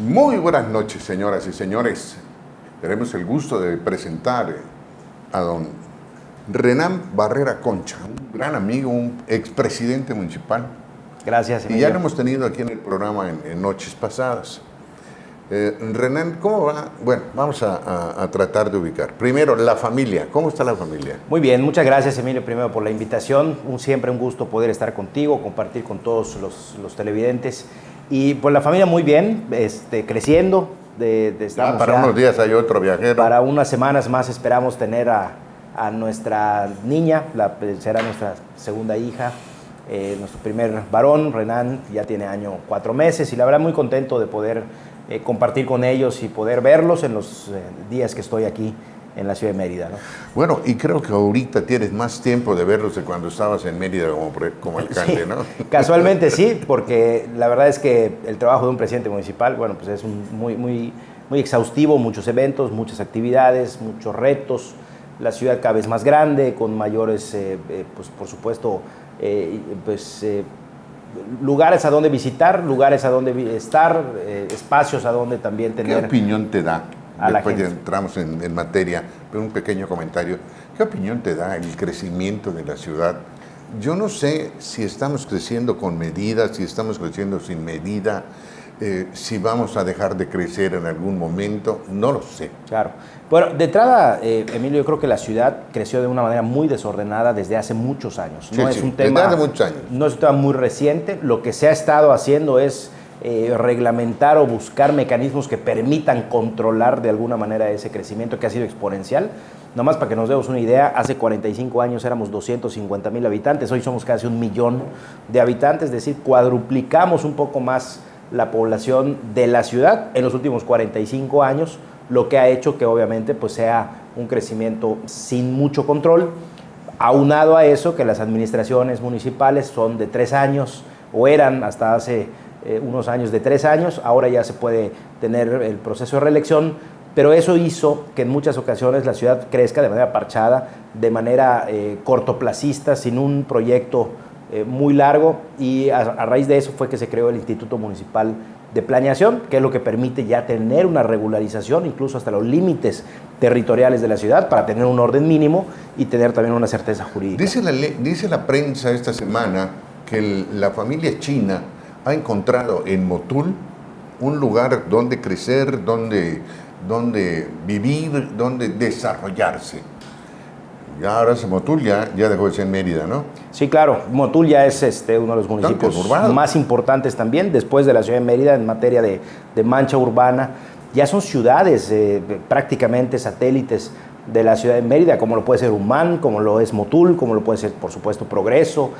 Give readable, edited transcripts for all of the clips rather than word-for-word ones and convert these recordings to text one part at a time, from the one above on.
Muy buenas noches, señoras y señores. Tenemos el gusto de presentar a don Renán Barrera Concha, un gran amigo, un expresidente municipal. Gracias, Emilio. Y ya lo hemos tenido aquí en el programa en noches pasadas. Renán, ¿cómo va? Bueno, vamos a tratar de ubicar. Primero, la familia. ¿Cómo está la familia? Muy bien, muchas gracias, Emilio, primero por la invitación. Siempre un gusto poder estar contigo, compartir con todos los televidentes. Y pues la familia muy bien, creciendo. Para unos días hay otro viajero. Para unas semanas más esperamos tener a nuestra niña, será nuestra segunda hija, nuestro primer varón, Renán, ya tiene año 4 meses, y la verdad muy contento de poder compartir con ellos y poder verlos en los días que estoy aquí en la ciudad de Mérida, ¿no? Bueno, y creo que ahorita tienes más tiempo de verlos de cuando estabas en Mérida como alcalde, sí, ¿no? Casualmente sí, porque la verdad es que el trabajo de un presidente municipal, bueno, pues es muy exhaustivo, muchos eventos, muchas actividades, muchos retos. La ciudad cada vez más grande, con mayores, pues por supuesto, lugares a donde visitar, lugares a donde estar, espacios a donde también tener. ¿Qué opinión te da? Después ya gente. entramos en materia, pero un pequeño comentario. ¿Qué opinión te da el crecimiento de la ciudad? Yo no sé si estamos creciendo con medida, si estamos creciendo sin medida, si vamos a dejar de crecer en algún momento, no lo sé. Claro. Bueno, de entrada, Emilio, yo creo que la ciudad creció de una manera muy desordenada desde hace muchos años. No es un tema, desde hace muchos años. No es un tema muy reciente. Lo que se ha estado haciendo es reglamentar o buscar mecanismos que permitan controlar de alguna manera ese crecimiento que ha sido exponencial. Nomás para que nos demos una idea, hace 45 años éramos 250,000 habitantes, hoy somos casi 1 millón de habitantes, es decir, cuadruplicamos un poco más la población de la ciudad en los últimos 45 años, lo que ha hecho que obviamente pues sea un crecimiento sin mucho control, aunado a eso que las administraciones municipales son de 3 años, o eran hasta hace unos años de 3 años, ahora ya se puede tener el proceso de reelección, pero eso hizo que en muchas ocasiones la ciudad crezca de manera parchada, de manera cortoplacista, sin un proyecto muy largo, y a raíz de eso fue que se creó el Instituto Municipal de Planeación, que es lo que permite ya tener una regularización, incluso hasta los límites territoriales de la ciudad, para tener un orden mínimo y tener también una certeza jurídica. Dice la prensa esta semana que la familia china ha encontrado en Motul un lugar donde crecer, donde vivir, donde desarrollarse. Ya ahora Motul ya dejó de ser Mérida, ¿no? Sí, claro. Motul ya es uno de los municipios más importantes también, después de la ciudad de Mérida, en materia de mancha urbana. Ya son ciudades prácticamente satélites de la ciudad de Mérida, como lo puede ser Humán, como lo es Motul, como lo puede ser, por supuesto, Progreso,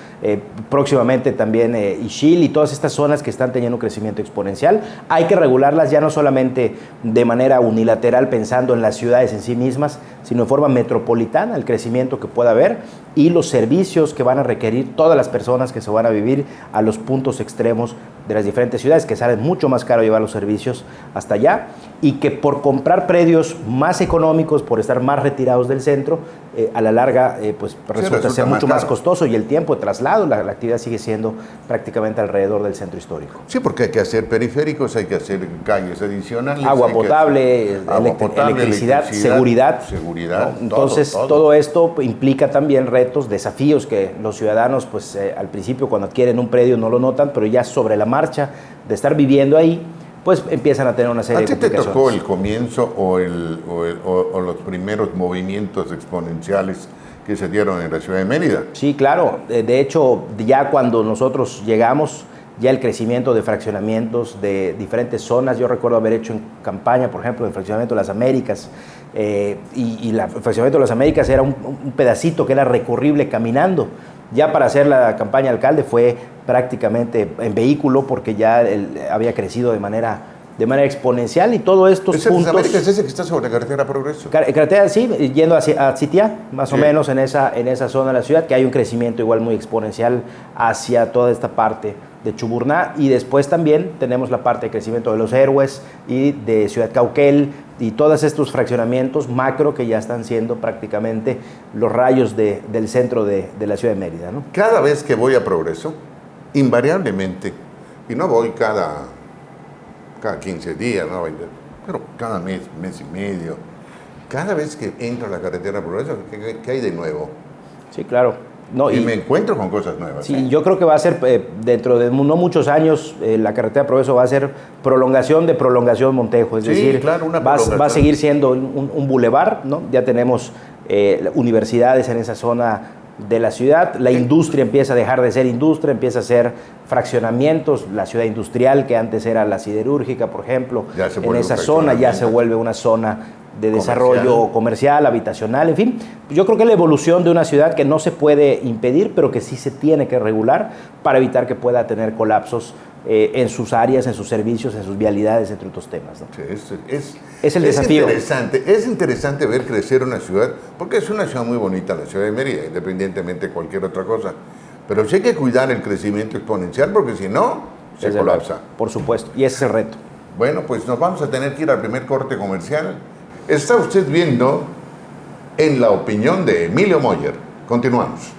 próximamente también Ixil, y todas estas zonas que están teniendo un crecimiento exponencial. Hay que regularlas ya no solamente de manera unilateral, pensando en las ciudades en sí mismas, sino de forma metropolitana, el crecimiento que pueda haber y los servicios que van a requerir todas las personas que se van a vivir a los puntos extremos de las diferentes ciudades, que salen mucho más caro llevar los servicios hasta allá, y que por comprar predios más económicos, por estar más retirados del centro, a la larga pues resulta ser mucho más costoso, y el tiempo de traslado, la actividad sigue siendo prácticamente alrededor del centro histórico. Sí, porque hay que hacer periféricos, hay que hacer calles adicionales. Agua potable, electricidad, seguridad. Seguridad, ¿no? Entonces, todo esto implica también retos, desafíos que los ciudadanos, pues al principio cuando adquieren un predio no lo notan, pero ya sobre la marcha de estar viviendo ahí, pues empiezan a tener una serie de complicaciones. ¿A ti te tocó el comienzo o los primeros movimientos exponenciales que se dieron en la ciudad de Mérida? Sí, claro. De hecho, ya cuando nosotros llegamos, ya el crecimiento de fraccionamientos de diferentes zonas, yo recuerdo haber hecho en campaña, por ejemplo, el fraccionamiento de las Américas, y el fraccionamiento de las Américas era un pedacito que era recorrible caminando. Ya para hacer la campaña alcalde fue prácticamente en vehículo, porque ya había crecido de manera exponencial, y todos estos puntos... ¿Las Américas es ese que está sobre la carretera Progreso? Carretera, sí, yendo a Sitiá, más o menos en esa zona de la ciudad, que hay un crecimiento igual muy exponencial hacia toda esta parte de Chuburná, y después también tenemos la parte de crecimiento de Los Héroes y de Ciudad Cauquel, y todos estos fraccionamientos macro que ya están siendo prácticamente los rayos del centro de la ciudad de Mérida, ¿no? Cada vez que voy a Progreso, invariablemente, y no voy cada cada 15 días, ¿no? Pero cada mes, mes y medio. Cada vez que entro a la carretera Progreso, ¿qué hay de nuevo? Sí, claro. No, y me encuentro con cosas nuevas. Sí, yo creo que va a ser, dentro de no muchos años, la carretera Progreso va a ser prolongación de Prolongación Montejo. Es decir, claro, va a seguir siendo un bulevar, ¿no? Ya tenemos universidades en esa zona de la ciudad. La industria empieza a dejar de ser industria, empieza a ser fraccionamientos. La ciudad industrial, que antes era la siderúrgica, por ejemplo, en esa zona ya se vuelve una zona de desarrollo comercial, habitacional, en fin. Yo creo que la evolución de una ciudad que no se puede impedir, pero que sí se tiene que regular para evitar que pueda tener colapsos en sus áreas, en sus servicios, en sus vialidades, entre otros temas, ¿no? Sí, es el desafío. Es interesante ver crecer una ciudad, porque es una ciudad muy bonita, la ciudad de Mérida, independientemente de cualquier otra cosa. Pero sí hay que cuidar el crecimiento exponencial, porque si no, se colapsa. Por supuesto, y ese es el reto. Bueno, pues nos vamos a tener que ir al primer corte comercial. Está usted viendo En la opinión de Emilio Moller. Continuamos.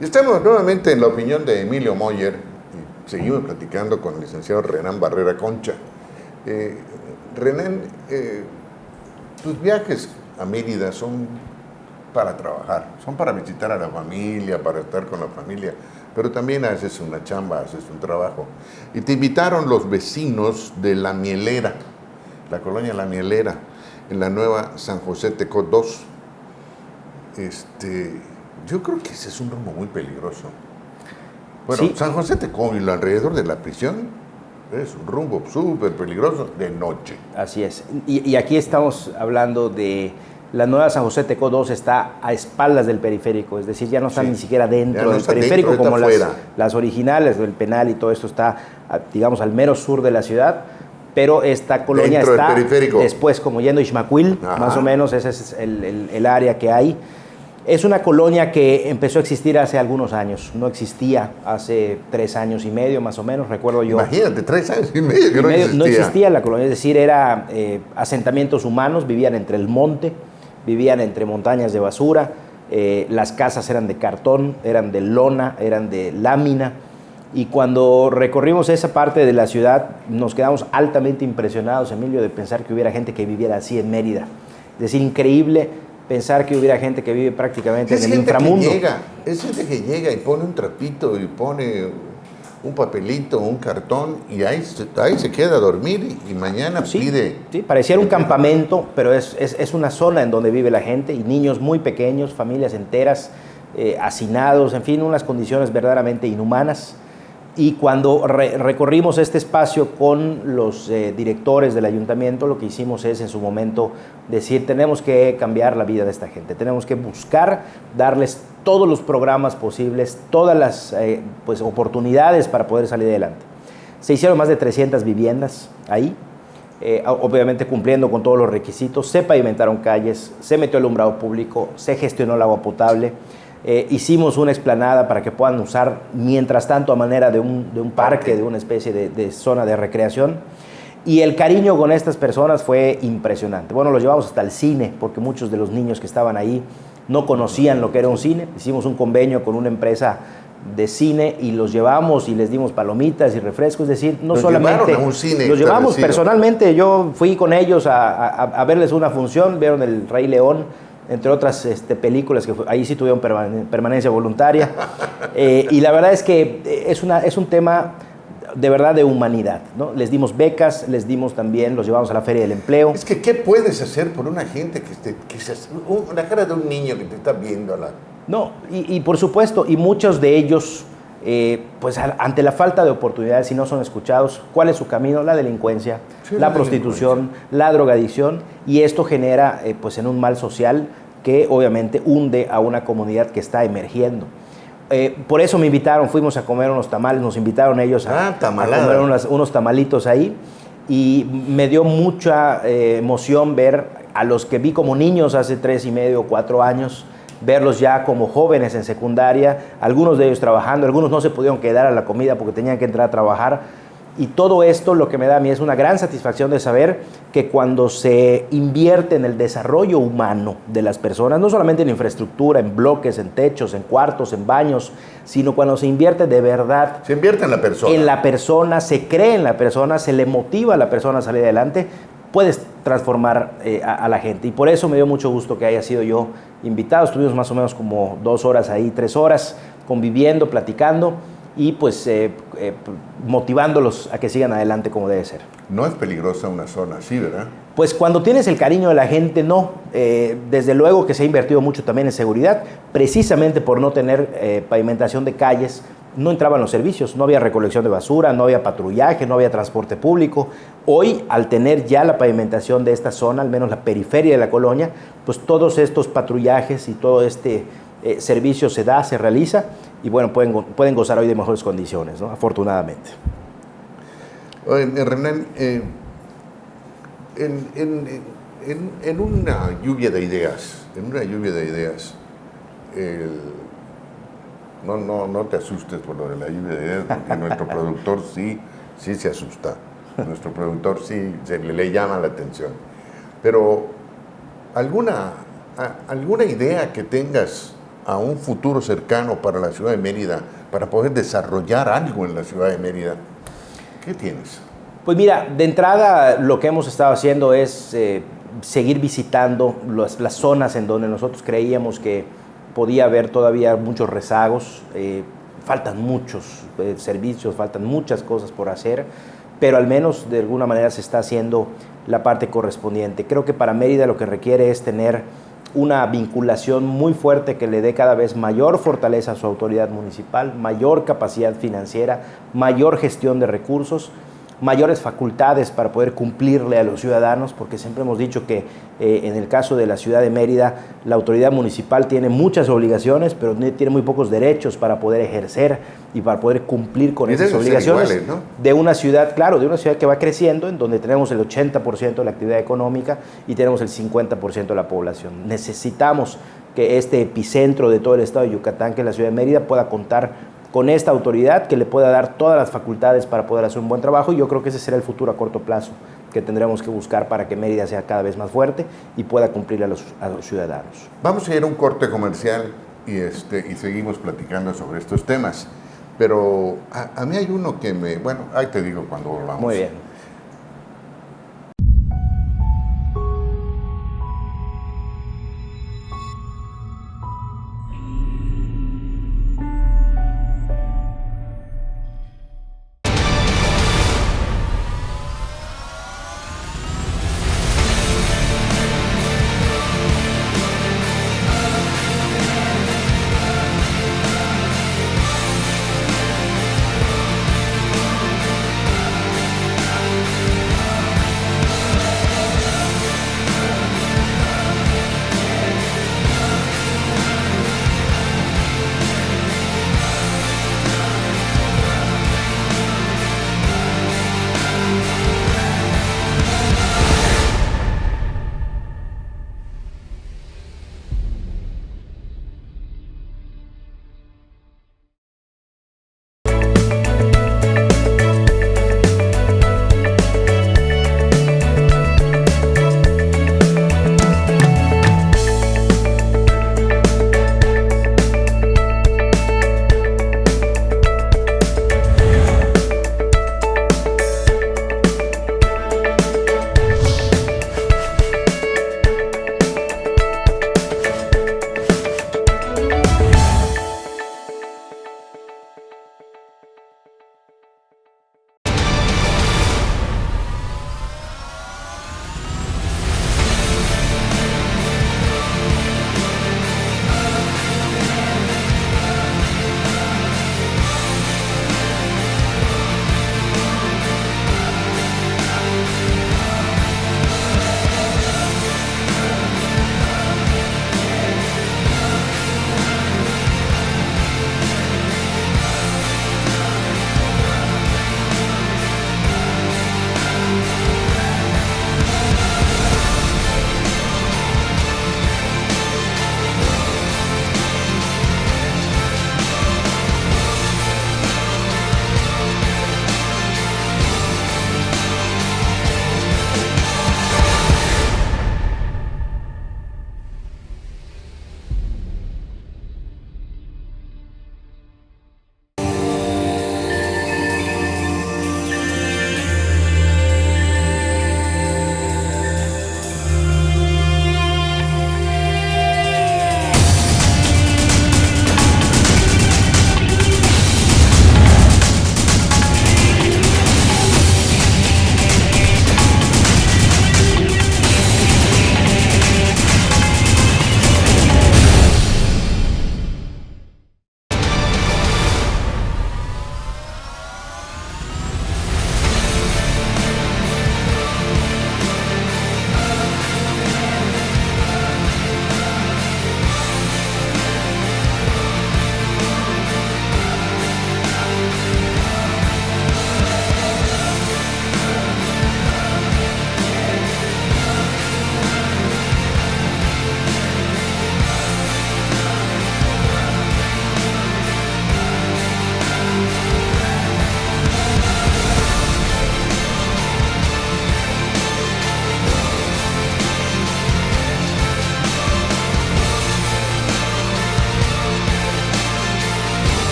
Estamos nuevamente en la opinión de Emilio Moller y seguimos platicando con el licenciado Renán Barrera Concha. Renán, tus viajes a Mérida son para trabajar, son para visitar a la familia, para estar con la familia, pero también haces una chamba, haces un trabajo. Y te invitaron los vecinos de La Mielera, la colonia La Mielera, en la nueva San José Tecó 2. Yo creo que ese es un rumbo muy peligroso. Bueno, sí. San José Tecó y lo alrededor de la prisión es un rumbo súper peligroso de noche. Así es. Y aquí estamos hablando de la nueva San José Tecó 2 está a espaldas del periférico, es decir, ya no están ni siquiera dentro del periférico dentro, como las originales del Penal y todo esto está, digamos, al mero sur de la ciudad, pero esta colonia dentro está después como yendo a Ixmaquil, más o menos, ese es el área que hay. Es una colonia que empezó a existir hace algunos años, no existía hace 3 años y medio más o menos, recuerdo yo. Imagínate, 3 años y medio que no existía. No existía la colonia, es decir, era asentamientos humanos, vivían entre el monte, vivían entre montañas de basura, las casas eran de cartón, eran de lona, eran de lámina, y cuando recorrimos esa parte de la ciudad nos quedamos altamente impresionados, Emilio, de pensar que hubiera gente que viviera así en Mérida. Es decir, increíble pensar que hubiera gente que vive prácticamente en el inframundo. Es gente que llega y pone un trapito y pone un papelito, un cartón, y ahí se queda a dormir y mañana pide... Sí, pareciera un campamento, pero es una zona en donde vive la gente, y niños muy pequeños, familias enteras, hacinados, en fin, unas condiciones verdaderamente inhumanas. Y cuando recorrimos este espacio con los directores del ayuntamiento, lo que hicimos es en su momento decir, tenemos que cambiar la vida de esta gente, tenemos que buscar darles todos los programas posibles, todas las oportunidades para poder salir adelante. Se hicieron más de 300 viviendas ahí, obviamente cumpliendo con todos los requisitos, se pavimentaron calles, se metió alumbrado público, se gestionó el agua potable. Hicimos una explanada para que puedan usar, mientras tanto, a manera de un parque, de una especie de zona de recreación. Y el cariño con estas personas fue impresionante. Bueno, los llevamos hasta el cine, porque muchos de los niños que estaban ahí no conocían lo que era un cine. Hicimos un convenio con una empresa de cine y los llevamos y les dimos palomitas y refrescos. Es decir, no solamente a un cine los llevamos personalmente. Yo fui con ellos a verles una función, vieron El Rey León, entre otras películas que ahí sí tuvieron permanencia voluntaria. Y la verdad es que es un tema de verdad de humanidad, ¿no? Les dimos becas, les dimos también, los llevamos a la Feria del Empleo. Es que, ¿qué puedes hacer por una gente la cara de un niño que te está viendo? No, y por supuesto, y muchos de ellos, pues ante la falta de oportunidades, si no son escuchados, ¿cuál es su camino? La delincuencia, la prostitución, la drogadicción, y esto genera pues en un mal social que obviamente hunde a una comunidad que está emergiendo. Por eso me invitaron, fuimos a comer unos tamales, nos invitaron ellos a comer unos tamalitos ahí, y me dio mucha emoción ver a los que vi como niños hace 3 y medio o 4 años, verlos ya como jóvenes en secundaria, algunos de ellos trabajando, algunos no se pudieron quedar a la comida porque tenían que entrar a trabajar. Y todo esto lo que me da a mí es una gran satisfacción de saber que cuando se invierte en el desarrollo humano de las personas, no solamente en infraestructura, en bloques, en techos, en cuartos, en baños, sino cuando se invierte de verdad. Se invierte en la persona. En la persona, se cree en la persona, se le motiva a la persona a salir adelante, puedes transformar a la gente. Y por eso me dio mucho gusto que haya sido yo invitado. Estuvimos más o menos como 2 horas ahí, 3 horas, conviviendo, platicando y pues motivándolos a que sigan adelante como debe ser. No es peligrosa una zona así, ¿verdad? Pues cuando tienes el cariño de la gente, no. Desde luego que se ha invertido mucho también en seguridad, precisamente por no tener pavimentación de calles. No entraban los servicios, no había recolección de basura, no había patrullaje, no había transporte público. Hoy, al tener ya la pavimentación de esta zona, al menos la periferia de la colonia, pues todos estos patrullajes y todo este servicio se realiza, y bueno, pueden gozar hoy de mejores condiciones, ¿no? Afortunadamente. Hernán, en una lluvia de ideas, no te asustes por lo de la lluvia de ideas, porque nuestro productor sí se asusta. Nuestro productor sí le llama la atención. Pero alguna idea que tengas a un futuro cercano para la ciudad de Mérida, para poder desarrollar algo en la ciudad de Mérida, ¿qué tienes? Pues mira, de entrada lo que hemos estado haciendo es seguir visitando las zonas en donde nosotros creíamos que podía haber todavía muchos rezagos. Faltan muchos servicios, faltan muchas cosas por hacer, pero al menos de alguna manera se está haciendo la parte correspondiente. Creo que para Mérida lo que requiere es tener una vinculación muy fuerte que le dé cada vez mayor fortaleza a su autoridad municipal, mayor capacidad financiera, mayor gestión de recursos, mayores facultades para poder cumplirle a los ciudadanos, porque siempre hemos dicho que en el caso de la ciudad de Mérida, la autoridad municipal tiene muchas obligaciones, pero tiene muy pocos derechos para poder ejercer y para poder cumplir con esas obligaciones iguales, ¿no? de una ciudad, claro, de una ciudad que va creciendo, en donde tenemos el 80% de la actividad económica y tenemos el 50% de la población. Necesitamos que este epicentro de todo el estado de Yucatán, que es la ciudad de Mérida, pueda contar con esta autoridad que le pueda dar todas las facultades para poder hacer un buen trabajo, y yo creo que ese será el futuro a corto plazo que tendremos que buscar para que Mérida sea cada vez más fuerte y pueda cumplir a los ciudadanos. Vamos a ir a un corte comercial y seguimos platicando sobre estos temas, pero a mí hay uno que bueno, ahí te digo cuando volvamos. Muy bien.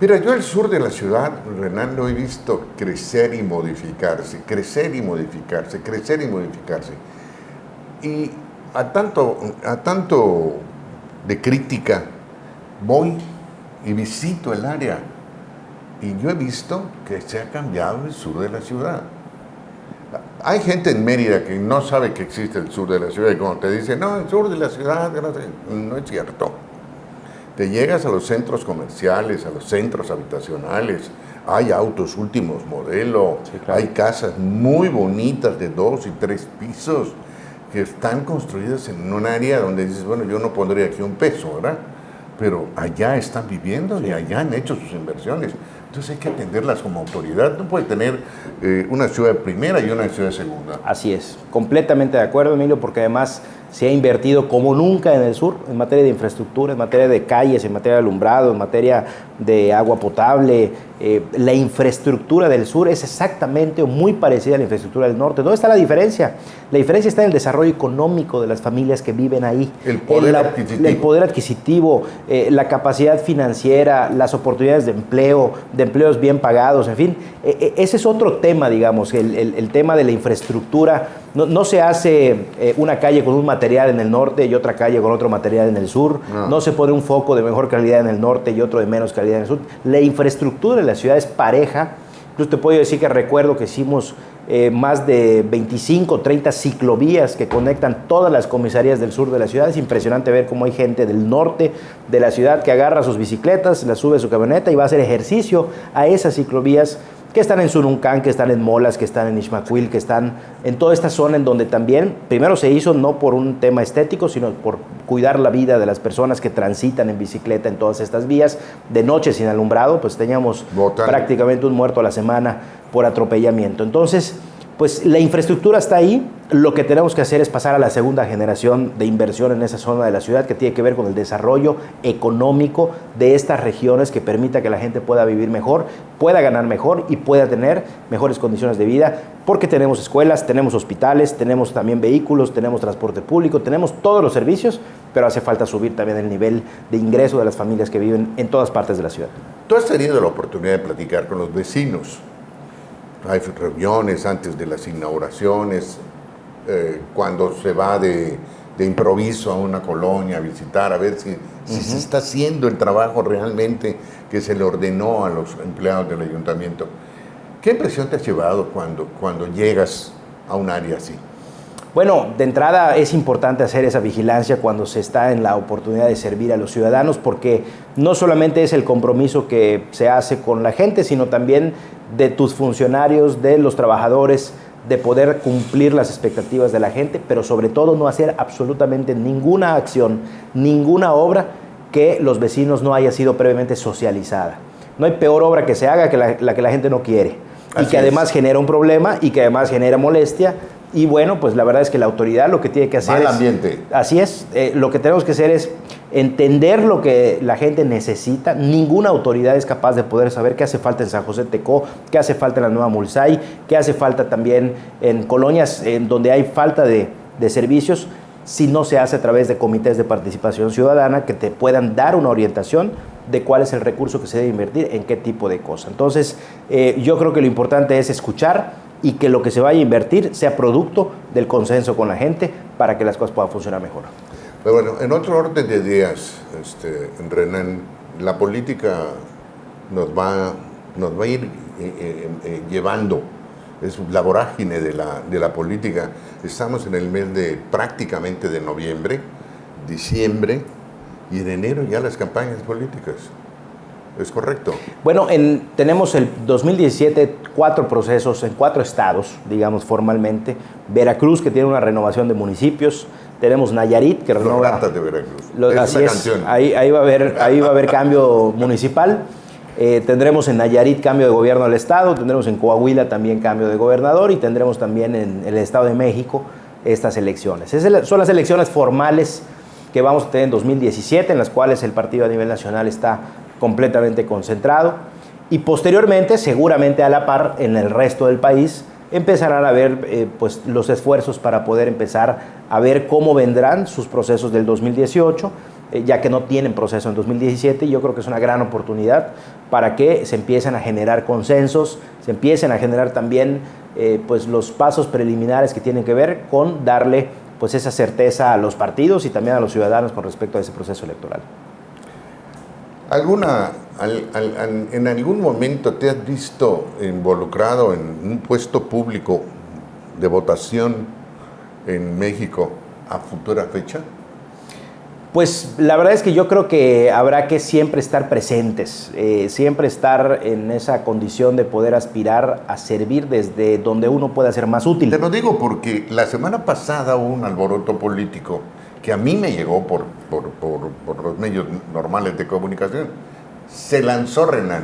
Mira, yo el sur de la ciudad, Renan, lo he visto crecer y modificarse, crecer y modificarse, crecer y modificarse. Y a tanto de crítica, voy y visito el área y yo he visto que se ha cambiado el sur de la ciudad. Hay gente en Mérida que no sabe que existe el sur de la ciudad y cuando te dice, no, el sur de la ciudad, no es cierto. Te llegas a los centros comerciales, a los centros habitacionales, hay autos últimos modelo, sí, claro. Hay casas muy bonitas de 2 y 3 pisos que están construidas en un área donde dices, bueno, yo no pondría aquí un peso, ¿verdad? Pero allá están viviendo y allá han hecho sus inversiones. Entonces hay que atenderlas como autoridad. No puede tener una ciudad de primera y una ciudad de segunda. Así es, completamente de acuerdo, Emilio, porque además se ha invertido como nunca en el sur, en materia de infraestructura, en materia de calles, en materia de alumbrado, en materia de agua potable. La infraestructura del sur es exactamente o muy parecida a la infraestructura del norte. ¿Dónde está la diferencia? La diferencia está en el desarrollo económico de las familias que viven ahí. El poder adquisitivo, la capacidad financiera, las oportunidades de empleo, de empleos bien pagados, en fin. Ese es otro tema, digamos, el tema de la infraestructura. No se hace una calle con un material en el norte y otra calle con otro material en el sur. No se pone un foco de mejor calidad en el norte y otro de menos calidad en el sur. La infraestructura de la ciudad es pareja. Incluso te puedo decir que recuerdo que hicimos más de 25 o 30 ciclovías que conectan todas las comisarías del sur de la ciudad. Es impresionante ver cómo hay gente del norte de la ciudad que agarra sus bicicletas, las sube a su camioneta y va a hacer ejercicio a esas ciclovías que están en Sununcán, que están en Molas, que están en Ixmaquil, que están en toda esta zona en donde también, primero se hizo no por un tema estético, sino por cuidar la vida de las personas que transitan en bicicleta en todas estas vías. De noche sin alumbrado, pues teníamos prácticamente un muerto a la semana por atropellamiento. Entonces, pues la infraestructura está ahí. Lo que tenemos que hacer es pasar a la segunda generación de inversión en esa zona de la ciudad que tiene que ver con el desarrollo económico de estas regiones que permita que la gente pueda vivir mejor, pueda ganar mejor y pueda tener mejores condiciones de vida, porque tenemos escuelas, tenemos hospitales, tenemos también vehículos, tenemos transporte público, tenemos todos los servicios, pero hace falta subir también el nivel de ingreso de las familias que viven en todas partes de la ciudad. ¿Tú has tenido la oportunidad de platicar con los vecinos? Hay reuniones antes de las inauguraciones, cuando se va de improviso a una colonia a visitar, a ver si se está haciendo el trabajo realmente que se le ordenó a los empleados del ayuntamiento. ¿Qué impresión te has llevado cuando llegas a un área así? Bueno, de entrada es importante hacer esa vigilancia cuando se está en la oportunidad de servir a los ciudadanos, porque no solamente es el compromiso que se hace con la gente, sino también de tus funcionarios, de los trabajadores, de poder cumplir las expectativas de la gente, pero sobre todo no hacer absolutamente ninguna acción, ninguna obra que los vecinos no haya sido previamente socializada. No hay peor obra que se haga que la que la gente no quiere, y que además genera un problema y que además genera molestia. Y bueno, pues la verdad es que la autoridad lo que tiene que hacer es... ambiente. Así es, lo que tenemos que hacer es entender lo que la gente necesita. Ninguna autoridad es capaz de poder saber qué hace falta en San José Tecó, qué hace falta en la Nueva Mulsay, qué hace falta también en colonias en donde hay falta de servicios, si no se hace a través de comités de participación ciudadana que te puedan dar una orientación de cuál es el recurso que se debe invertir en qué tipo de cosa. Entonces, yo creo que lo importante es escuchar y que lo que se vaya a invertir sea producto del consenso con la gente para que las cosas puedan funcionar mejor. Pero bueno, en otro orden de ideas, Renan, la política nos va a ir llevando, es la vorágine de la política. Estamos en el mes prácticamente de noviembre, diciembre, y en enero ya las campañas políticas. ¿Es correcto? Bueno, tenemos el 2017 4 procesos en 4 estados, digamos formalmente. Veracruz, que tiene una renovación de municipios. Tenemos Nayarit, que renova... Los ratas de Veracruz. Así es, ahí va a haber cambio municipal. Tendremos en Nayarit cambio de gobierno del estado, tendremos en Coahuila también cambio de gobernador y tendremos también en el Estado de México estas elecciones. Esas son las elecciones formales que vamos a tener en 2017, en las cuales el partido a nivel nacional está completamente concentrado, y posteriormente, seguramente a la par, en el resto del país, empezarán a ver pues, los esfuerzos para poder empezar a ver cómo vendrán sus procesos del 2018, ya que no tienen proceso en 2017, y yo creo que es una gran oportunidad para que se empiecen a generar consensos, se empiecen a generar también pues los pasos preliminares que tienen que ver con darle pues esa certeza a los partidos y también a los ciudadanos con respecto a ese proceso electoral. ¿En algún momento te has visto involucrado en un puesto público de votación en México a futura fecha? Pues la verdad es que yo creo que habrá que siempre estar presentes, siempre estar en esa condición de poder aspirar a servir desde donde uno pueda ser más útil. Te lo digo porque la semana pasada hubo un alboroto político que a mí me llegó por los medios normales de comunicación. Se lanzó Renan.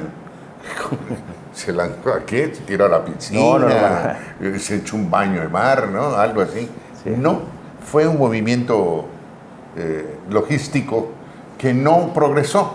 ¿Se lanzó a qué? Se tiró a la piscina, se echó un baño de mar, ¿no? Algo así. Sí. No, fue un movimiento logístico que no progresó,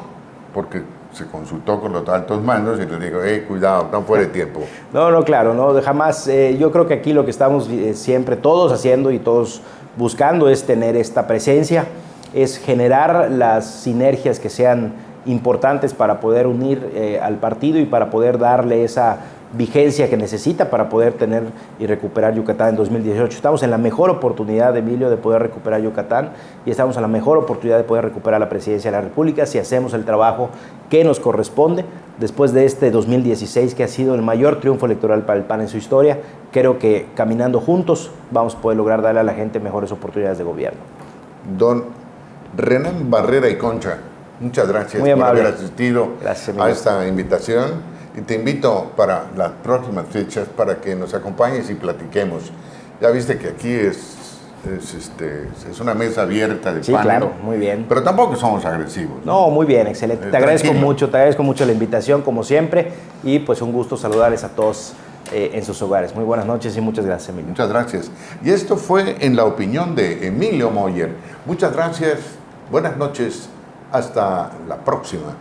porque se consultó con los altos mandos y les digo, cuidado, no fuera de tiempo. No, claro, no, jamás. Yo creo que aquí lo que estamos siempre todos haciendo y todos buscando es tener esta presencia, es generar las sinergias que sean importantes para poder unir al partido y para poder darle esa vigencia que necesita para poder tener y recuperar Yucatán en 2018. Estamos en la mejor oportunidad, Emilio, de poder recuperar Yucatán y estamos en la mejor oportunidad de poder recuperar la presidencia de la República si hacemos el trabajo que nos corresponde después de este 2016 que ha sido el mayor triunfo electoral para el PAN en su historia. Creo que caminando juntos vamos a poder lograr darle a la gente mejores oportunidades de gobierno. Don Renan Barrera y Concha, muchas gracias por haber asistido a esta invitación. Y te invito para las próximas fechas para que nos acompañes y platiquemos. Ya viste que aquí es una mesa abierta de sí, panel. Claro, muy bien. Pero tampoco somos agresivos. No, muy bien, excelente. Te agradezco mucho la invitación, como siempre, y pues un gusto saludarles a todos en sus hogares. Muy buenas noches y muchas gracias, Emilio. Muchas gracias. Y esto fue En la Opinión de Emilio Moyer. Muchas gracias, buenas noches, hasta la próxima.